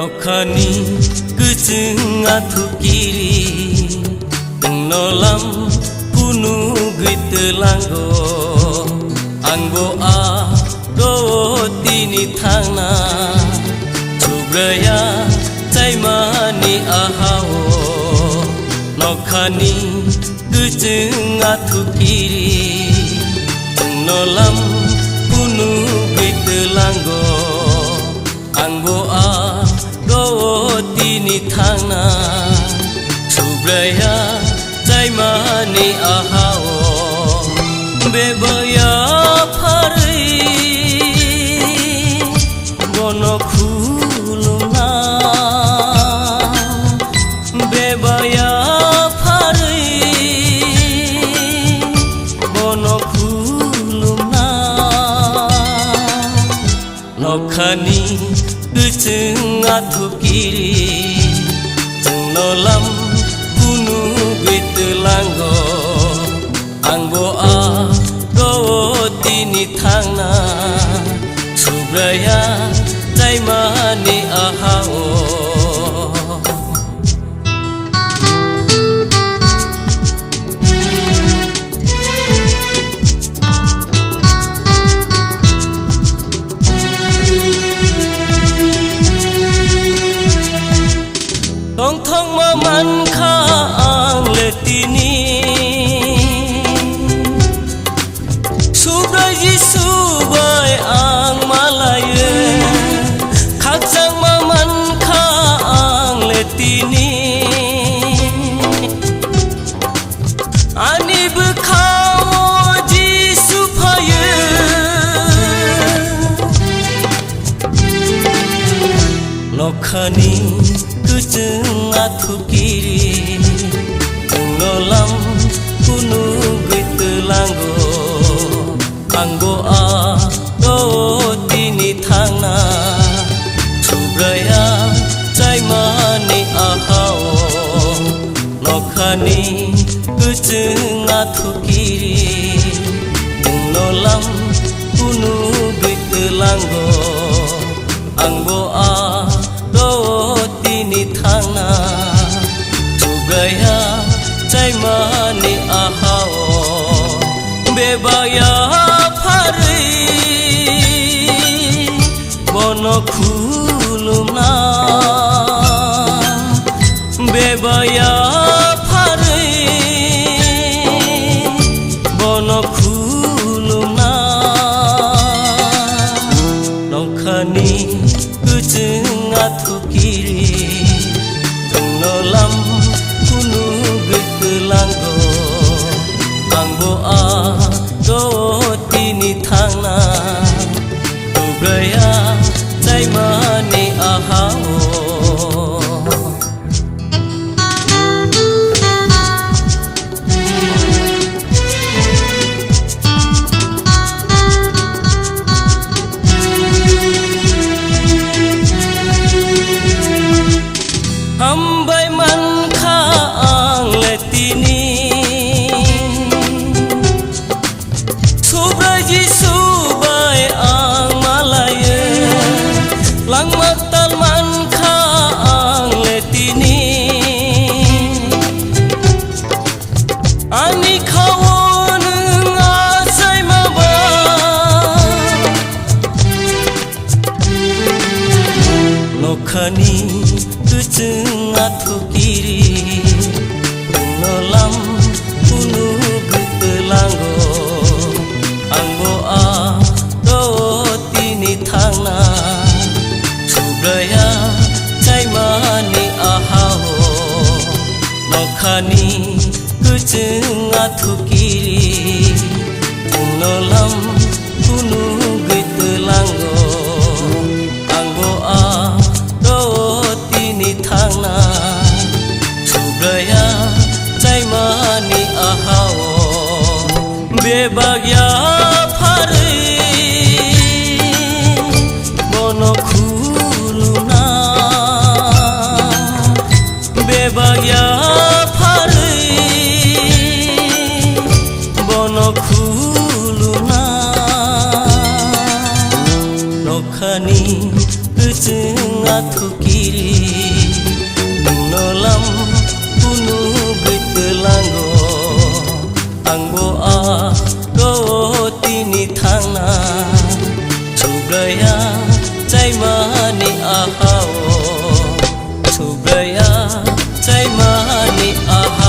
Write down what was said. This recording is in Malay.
Nokhani keceng atu kiri Nolam kunu gitelanggo Anggo a do tini thangna Cubraya caimani ahao Nokhani keceng atu kiri Nolam kunu gitelanggo Anggo a tini thangna Cubraya caimani ahao Bebaya phari bono khulumna Bebaya phari bono khulumna Nokhani keceng atu kiri Nolam kunu gitelanggo Anggo a do tini thangna Cubraya caimani ahao Thong thong maman kha ang letini Subraji subai ang malaye Khakjang maman kha ang letini Ani bekhawo ji supaye Nokhani keceng atu kiri Nolam kunu gitelanggo Anggo a do tini thangna Cubraya caimani ahao Nokhani keceng atu kiri Nolam kunu gitelanggo Anggo a tini thangna Cubraya caimani ahao Bebaya phari bono khulumna Bebaya phari bono khulumna Nokhani keceng atu kiri Nolam kunu gitelanggo Anggo a do tini thangna Cubraya caimani ahao Hambai man kha ang letini Subraji subai ang malaye Lang maktal man kha ang letini Ani khawon ngasai maba Nokhani keceng atu kiri Nolam kunu gitelanggo Anggo a do tini thangna Cubraya caimani ahao Nokhani keceng atu kiri Nolam kunu gitelanggo Anggo a thangna Cubraya caimani ahao Bebaya phari bono khulumna Bebaya phari bono khulumna Nokhani keceng mathukiri nolam punu gitelanggo angbo a go tini thangna chubraya chaimani ahao chubraya chaimani aha